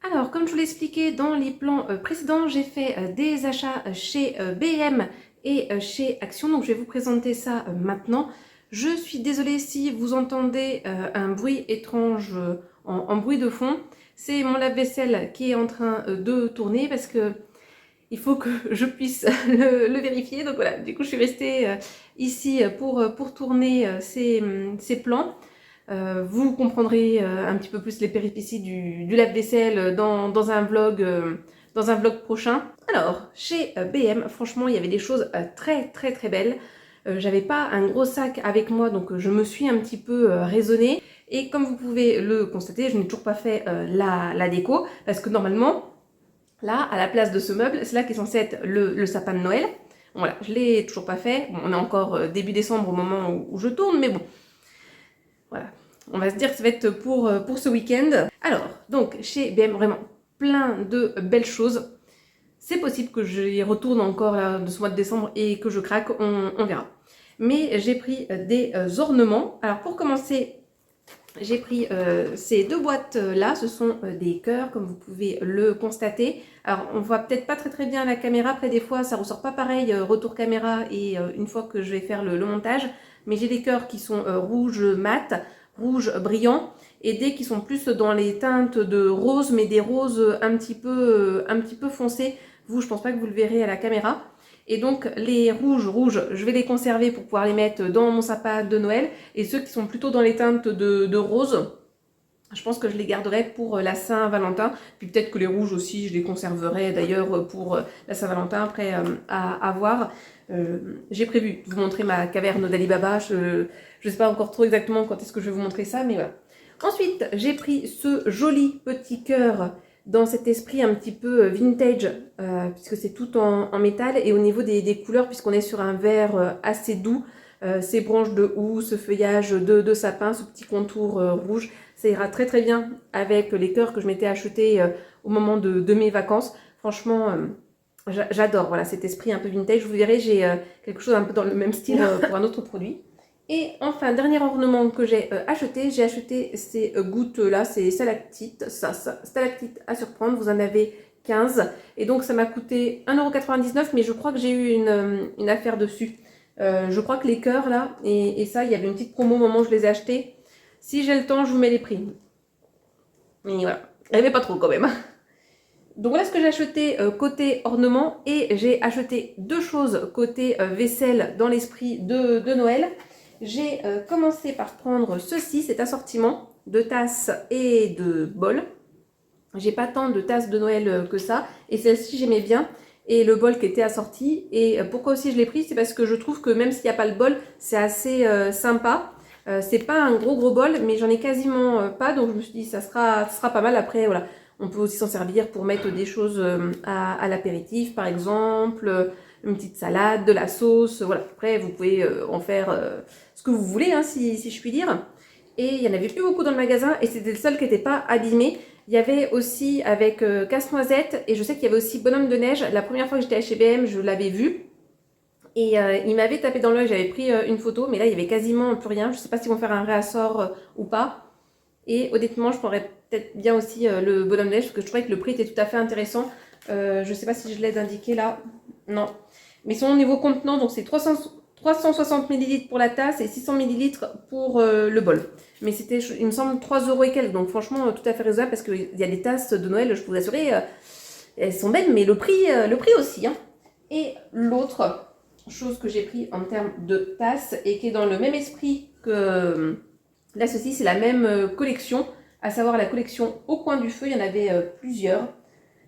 Alors, comme je vous l'ai expliqué dans les plans précédents, j'ai fait des achats chez BM et chez Action, donc je vais vous présenter ça maintenant. Je suis désolée si vous entendez un bruit étrange en bruit de fond. C'est mon lave-vaisselle qui est en train de tourner parce que il faut que je puisse le vérifier. Donc voilà, du coup je suis restée ici pour tourner ces plans. Vous comprendrez un petit peu plus les péripéties du lave-vaisselle dans un vlog prochain. Alors, chez BM, franchement, il y avait des choses très belles. J'avais pas un gros sac avec moi, donc je me suis un petit peu raisonnée. Et comme vous pouvez le constater, je n'ai toujours pas fait la déco, parce que normalement, là, à la place de ce meuble, c'est là qu'est censé être le sapin de Noël. Bon, voilà, je l'ai toujours pas fait. Bon, on est encore début décembre au moment où je tourne, mais bon, voilà. On va se dire que ça va être pour ce week-end. Alors, donc, chez BM, vraiment plein de belles choses. C'est possible que j'y retourne encore là, de ce mois de décembre et que je craque, on verra. Mais j'ai pris des ornements. Alors, pour commencer, j'ai pris ces deux boîtes là, ce sont des cœurs comme vous pouvez le constater. Alors on voit peut-être pas très bien à la caméra, après des fois ça ressort pas pareil retour caméra et une fois que je vais faire le montage, mais j'ai des cœurs qui sont rouge mat, rouge brillant et des qui sont plus dans les teintes de rose mais des roses un petit peu foncés. Vous je pense pas que vous le verrez à la caméra. Et donc les rouges, je vais les conserver pour pouvoir les mettre dans mon sapin de Noël. Et ceux qui sont plutôt dans les teintes de rose, je pense que je les garderai pour la Saint-Valentin. Puis peut-être que les rouges aussi, je les conserverai d'ailleurs pour la Saint-Valentin, après à voir. J'ai prévu de vous montrer ma caverne d'Alibaba. Je ne sais pas encore trop exactement quand est-ce que je vais vous montrer ça, mais voilà. Ensuite, j'ai pris ce joli petit cœur dans cet esprit un petit peu vintage, puisque c'est tout en métal, et au niveau des couleurs, puisqu'on est sur un vert assez doux, ces branches de houx, ce feuillage de sapin, ce petit contour rouge, ça ira très bien avec les cœurs que je m'étais achetés au moment de mes vacances. Franchement, j'adore voilà, cet esprit un peu vintage. Vous verrez, j'ai quelque chose un peu dans le même style pour un autre produit. Et enfin, dernier ornement que j'ai acheté ces gouttes là, ces stalactites, stalactites à surprendre, vous en avez 15. Et donc ça m'a coûté 1,99 €, mais je crois que j'ai eu une affaire dessus. Je crois que les cœurs là, et ça, il y avait une petite promo au moment où je les ai achetés. Si j'ai le temps, je vous mets les prix. Mais voilà, rêvez pas trop quand même. Donc voilà ce que j'ai acheté côté ornement, et j'ai acheté deux choses côté vaisselle dans l'esprit de Noël. J'ai commencé par prendre ceci, cet assortiment de tasses et de bols. J'ai pas tant de tasses de Noël que ça, et celle-ci j'aimais bien, et le bol qui était assorti. Et pourquoi aussi je l'ai pris, c'est parce que je trouve que même s'il n'y a pas le bol, c'est assez sympa. C'est pas un gros bol, mais j'en ai quasiment pas, donc je me suis dit ça sera pas mal. Après voilà, on peut aussi s'en servir pour mettre des choses à l'apéritif par exemple, une petite salade, de la sauce, voilà. Après vous pouvez en faire ce que vous voulez, hein, si je puis dire. Et il n'y en avait plus beaucoup dans le magasin, et c'était le seul qui n'était pas abîmé. Il y avait aussi avec casse-noisette, et je sais qu'il y avait aussi bonhomme de neige. La première fois que j'étais à chez BM, je l'avais vu. Et il m'avait tapé dans l'œil, j'avais pris une photo, mais là il y avait quasiment plus rien. Je ne sais pas s'ils vont faire un réassort ou pas. Et honnêtement, je prendrais peut-être bien aussi le bonhomme de neige, parce que je trouvais que le prix était tout à fait intéressant. Je ne sais pas si je l'ai indiqué là. Non. Mais son niveau contenant, donc c'est 360 ml pour la tasse et 600 ml pour le bol. Mais c'était, il me semble, 3 € et quelques. Donc franchement, tout à fait raisonnable, parce qu'il y a des tasses de Noël, je peux vous assurer, elles sont belles, mais le prix aussi. Hein. Et l'autre chose que j'ai pris en termes de tasses, et qui est dans le même esprit que là, ceci, c'est la même collection, à savoir la collection Au coin du feu. Il y en avait plusieurs.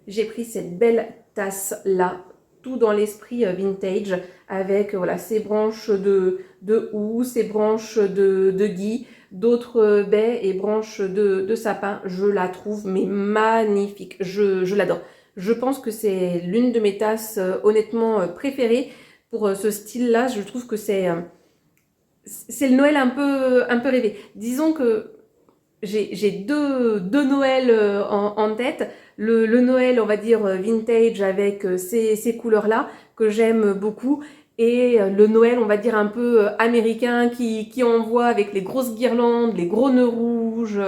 J'ai pris cette belle tasse là, tout dans l'esprit vintage, avec voilà, ces branches de houx, ces branches de gui, d'autres baies et branches de sapin. Je la trouve mais magnifique, je l'adore. Je pense que c'est l'une de mes tasses honnêtement préférées pour ce style-là. Je trouve que c'est le Noël un peu rêvé. Disons que j'ai deux Noëls en tête. Le Noël, on va dire, vintage avec ces couleurs-là que j'aime beaucoup. Et le Noël, on va dire, un peu américain qui envoie avec les grosses guirlandes, les gros nœuds rouges,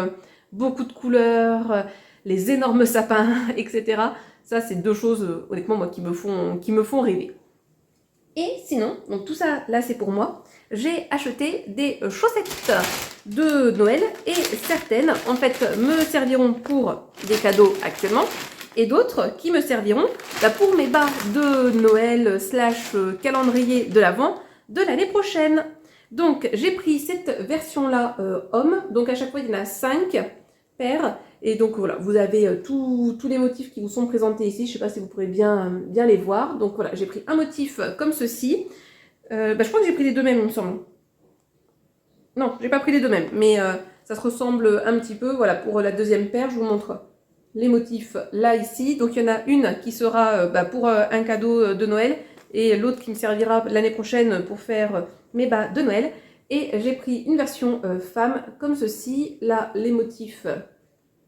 beaucoup de couleurs. les énormes sapins, etc. Ça, c'est deux choses, honnêtement, moi, qui me font rêver. Et sinon, donc tout ça, là, c'est pour moi. J'ai acheté des chaussettes de Noël et certaines, en fait, me serviront pour des cadeaux actuellement et d'autres qui me serviront pour mes bas de Noël / calendrier de l'Avent de l'année prochaine. Donc, j'ai pris cette version-là homme. Donc, à chaque fois, il y en a 5 paires. Et donc, voilà, vous avez tous les motifs qui vous sont présentés ici. Je ne sais pas si vous pourrez bien les voir. Donc, voilà, j'ai pris un motif comme ceci. Je crois que j'ai pris les deux mêmes, il me semble. Non, j'ai pas pris les deux mêmes, mais ça se ressemble un petit peu. Voilà, pour la deuxième paire, je vous montre les motifs là, ici. Donc, il y en a une qui sera pour un cadeau de Noël et l'autre qui me servira l'année prochaine pour faire mes bas de Noël. Et j'ai pris une version femme comme ceci. Là, les motifs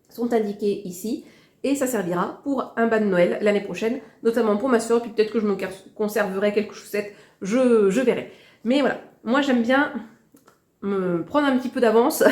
sont indiqués ici. Et ça servira pour un bas de Noël l'année prochaine, notamment pour ma soeur. Puis peut-être que je me conserverai quelques chaussettes, je verrai. Mais voilà, moi j'aime bien me prendre un petit peu d'avance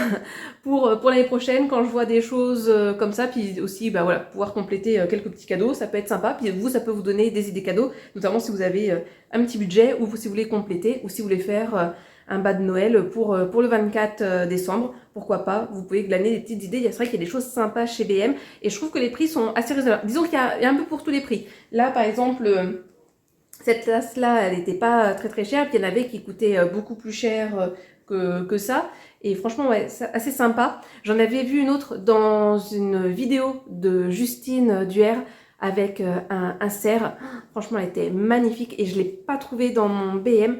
pour l'année prochaine quand je vois des choses comme ça, puis aussi voilà, pouvoir compléter quelques petits cadeaux, ça peut être sympa, puis vous, ça peut vous donner des idées cadeaux, notamment si vous avez un petit budget, ou si vous voulez compléter, ou si vous voulez faire un bas de Noël pour le 24 décembre, pourquoi pas, vous pouvez glaner des petites idées. C'est vrai qu'il y a des choses sympas chez BM, et je trouve que les prix sont assez raisonnables. Disons qu'il y a un peu pour tous les prix. Là, par exemple, cette tasse-là, elle n'était pas très très chère, puis il y en avait qui coûtaient beaucoup plus cher que ça. Et franchement, ouais, c'est assez sympa. J'en avais vu une autre dans une vidéo de Justine Duer avec un cerf. Franchement, elle était magnifique et je ne l'ai pas trouvée dans mon BM.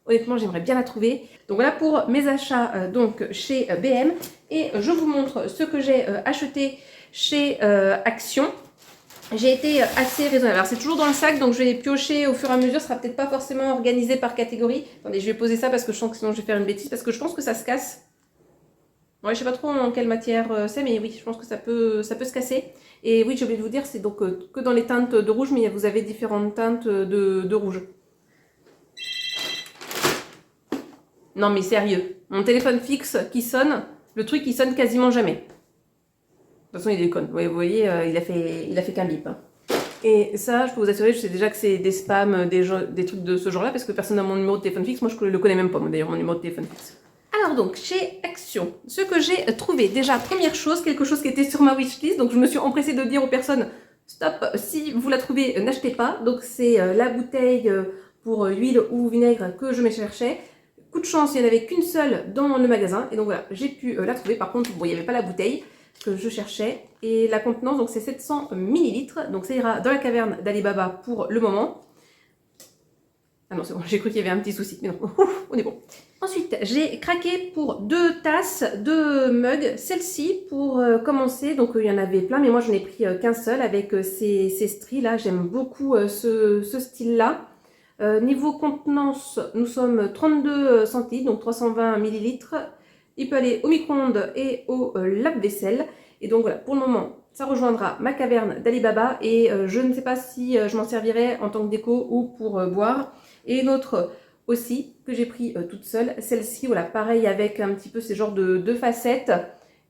Honnêtement, j'aimerais bien la trouver. Donc voilà pour mes achats donc chez BM. Et je vous montre ce que j'ai acheté chez Action. J'ai été assez raisonnable. Alors c'est toujours dans le sac, donc je vais piocher au fur et à mesure. Ce sera peut-être pas forcément organisé par catégorie. Attendez, je vais poser ça parce que je sens que sinon je vais faire une bêtise. Parce que je pense que ça se casse. Ouais, je sais pas trop en quelle matière c'est, mais oui, je pense que ça peut se casser. Et oui, j'ai oublié de vous dire, c'est donc que dans les teintes de rouge, mais vous avez différentes teintes de rouge. Non mais sérieux, mon téléphone fixe qui sonne, le truc il sonne quasiment jamais. De toute façon il déconne, vous voyez, il a fait qu'un bip. Hein. Et ça, je peux vous assurer, je sais déjà que c'est des spams, des trucs de ce genre-là, parce que personne n'a mon numéro de téléphone fixe, moi je le connais même pas, d'ailleurs, mon numéro de téléphone fixe. Alors donc, chez Action, ce que j'ai trouvé, déjà, première chose, quelque chose qui était sur ma wishlist, donc je me suis empressée de dire aux personnes, stop, si vous la trouvez, n'achetez pas. Donc c'est la bouteille pour huile ou vinaigre que je me cherchais. Coup de chance, il n'y en avait qu'une seule dans le magasin, et donc voilà, j'ai pu la trouver. Par contre, bon, il n'y avait pas la bouteille que je cherchais, et la contenance, donc c'est 700 ml, donc ça ira dans la caverne d'Alibaba pour le moment. Ah non, c'est bon, j'ai cru qu'il y avait un petit souci, mais non, on est bon. Ensuite, j'ai craqué pour 2 tasses, 2 mugs. Celle-ci, pour commencer, donc il y en avait plein, mais moi je n'ai pris qu'un seul avec ces stries-là. J'aime beaucoup ce style-là. Niveau contenance, nous sommes 32 centilitres, donc 320 millilitres. Il peut aller au micro-ondes et au lave-vaisselle. Et donc voilà, pour le moment, ça rejoindra ma caverne d'Alibaba. Et je ne sais pas si je m'en servirai en tant que déco ou pour boire. Et une autre aussi que j'ai pris toute seule. Celle-ci, voilà, pareil avec un petit peu ces genres de 2 facettes.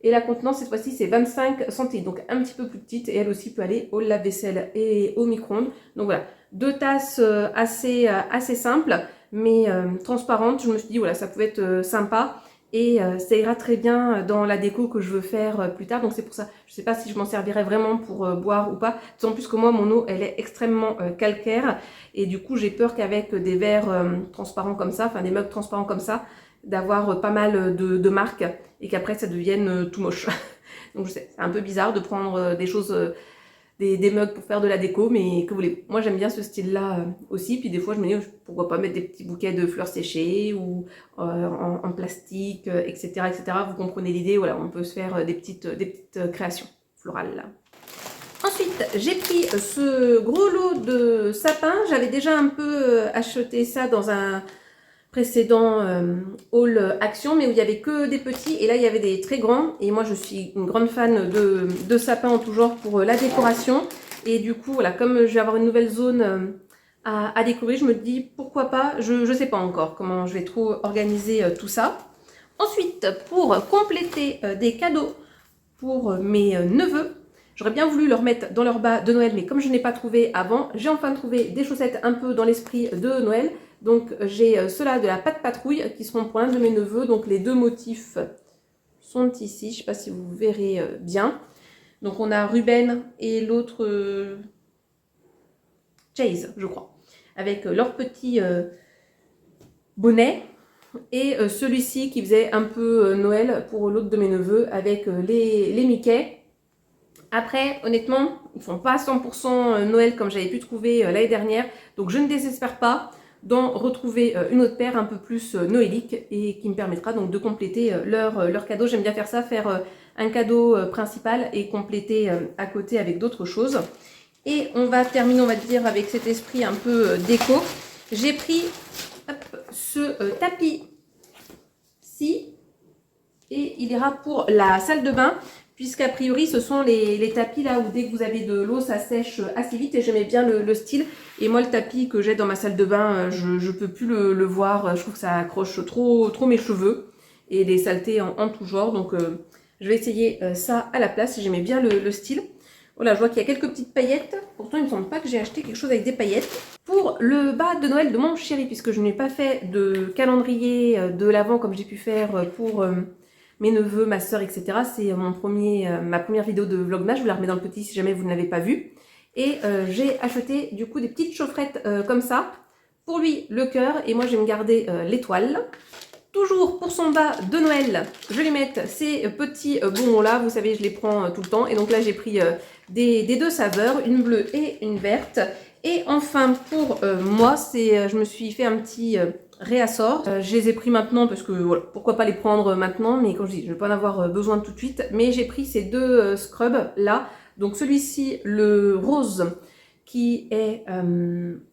Et la contenance, cette fois-ci, c'est 25 centilitres, donc un petit peu plus petite. Et elle aussi peut aller au lave-vaisselle et au micro-ondes. Donc voilà, 2 tasses assez simples, mais transparentes. Je me suis dit, voilà, ça pouvait être sympa. Et ça ira très bien dans la déco que je veux faire plus tard. Donc c'est pour ça, je ne sais pas si je m'en servirai vraiment pour boire ou pas. D'autant plus que moi, mon eau, elle est extrêmement calcaire. Et du coup, j'ai peur qu'avec des verres transparents comme ça, enfin des mugs transparents comme ça, d'avoir pas mal de marques et qu'après ça devienne tout moche. Donc je sais, c'est un peu bizarre de prendre des choses, des mugs pour faire de la déco, mais que vous voulez. Moi j'aime bien ce style-là aussi, puis des fois je me dis pourquoi pas mettre des petits bouquets de fleurs séchées ou en plastique, etc., etc. Vous comprenez l'idée, voilà, on peut se faire des petites créations florales là. Ensuite, j'ai pris ce gros lot de sapins. J'avais déjà un peu acheté ça dans un précédent haul Action, mais où il n'y avait que des petits. Et là, il y avait des très grands. Et moi, je suis une grande fan de sapins en tout genre pour la décoration. Et du coup, voilà, comme je vais avoir une nouvelle zone à découvrir, je me dis pourquoi pas. Je ne sais pas encore comment je vais trop organiser tout ça. Ensuite, pour compléter des cadeaux pour mes neveux, J'aurais bien voulu leur mettre dans leur bas de Noël, mais comme je n'ai pas trouvé avant, j'ai enfin trouvé des chaussettes un peu dans l'esprit de Noël. Donc j'ai ceux-là de la Pâte Patrouille qui seront pour l'un de mes neveux. Donc les deux motifs sont ici, je ne sais pas si vous verrez bien. Donc on a Ruben et l'autre Chase, je crois, avec leur petit bonnet. Et celui-ci qui faisait un peu Noël pour l'autre de mes neveux avec les Mickey. Après, honnêtement, ils ne font pas 100% Noël comme j'avais pu trouver l'année dernière. Donc je ne désespère pas d'en retrouver une autre paire un peu plus noélique et qui me permettra donc de compléter leur cadeau. J'aime bien faire ça, faire un cadeau principal et compléter à côté avec d'autres choses. Et on va terminer, on va dire, avec cet esprit un peu déco. J'ai pris ce tapis-ci et il ira pour la salle de bain. Puisqu'a priori, ce sont les tapis là où dès que vous avez de l'eau, ça sèche assez vite et j'aimais bien le style. Et moi, le tapis que j'ai dans ma salle de bain, je ne peux plus le voir. Je trouve que ça accroche trop mes cheveux et des saletés en tout genre. Donc, je vais essayer ça à la place. J'aimais bien le style. Voilà, je vois qu'il y a quelques petites paillettes. Pourtant, il ne me semble pas que j'ai acheté quelque chose avec des paillettes. Pour le bas de Noël de mon chéri, puisque je n'ai pas fait de calendrier de l'Avent comme j'ai pu faire pour... mes neveux, ma soeur, etc. C'est ma première vidéo de Vlogmas. Je vous la remets dans le petit si jamais vous ne l'avez pas vue. Et j'ai acheté du coup des petites chaufferettes comme ça. Pour lui, le cœur. Et moi, je vais me garder l'étoile. Toujours pour son bas de Noël, je vais lui mettre ces petits bonbons là. Vous savez, je les prends tout le temps. Et donc là, j'ai pris des deux saveurs, une bleue et une verte. Et enfin, pour moi, je me suis fait un petit... réassort. Je les ai pris maintenant parce que voilà, pourquoi pas les prendre maintenant, mais comme je dis, je ne vais pas en avoir besoin tout de suite. Mais j'ai pris ces deux scrubs là. Donc celui-ci, le rose, qui est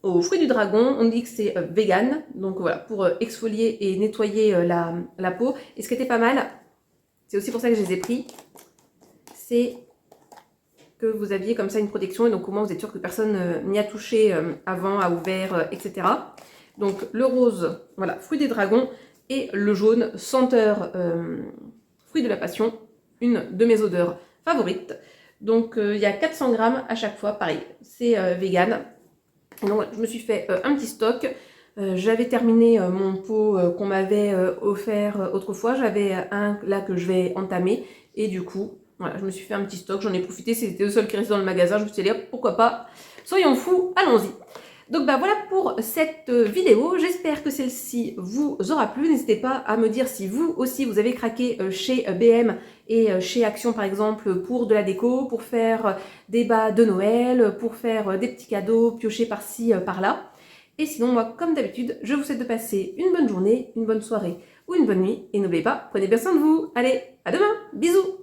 aux fruits du dragon. On dit que c'est vegan. Donc voilà, pour exfolier et nettoyer la peau. Et ce qui était pas mal, c'est aussi pour ça que je les ai pris, c'est que vous aviez comme ça une protection. Et donc au moins vous êtes sûr que personne n'y a touché avant, a ouvert, etc. Donc le rose, voilà, fruit des dragons, et le jaune, senteur fruit de la passion, une de mes odeurs favorites. Donc il y a 400 grammes à chaque fois, pareil, c'est vegan. Donc je me suis fait un petit stock. J'avais terminé mon pot qu'on m'avait offert autrefois. J'avais un là que je vais entamer, et du coup, voilà, je me suis fait un petit stock, j'en ai profité, c'était le seul qui restait dans le magasin. Je me suis dit, hop, pourquoi pas, soyons fous, allons-y. Donc bah voilà pour cette vidéo, j'espère que celle-ci vous aura plu. N'hésitez pas à me dire si vous aussi vous avez craqué chez BM et chez Action par exemple pour de la déco, pour faire des bas de Noël, pour faire des petits cadeaux piochés par-ci, par-là. Et sinon moi comme d'habitude, je vous souhaite de passer une bonne journée, une bonne soirée ou une bonne nuit. Et n'oubliez pas, prenez bien soin de vous. Allez, à demain, bisous!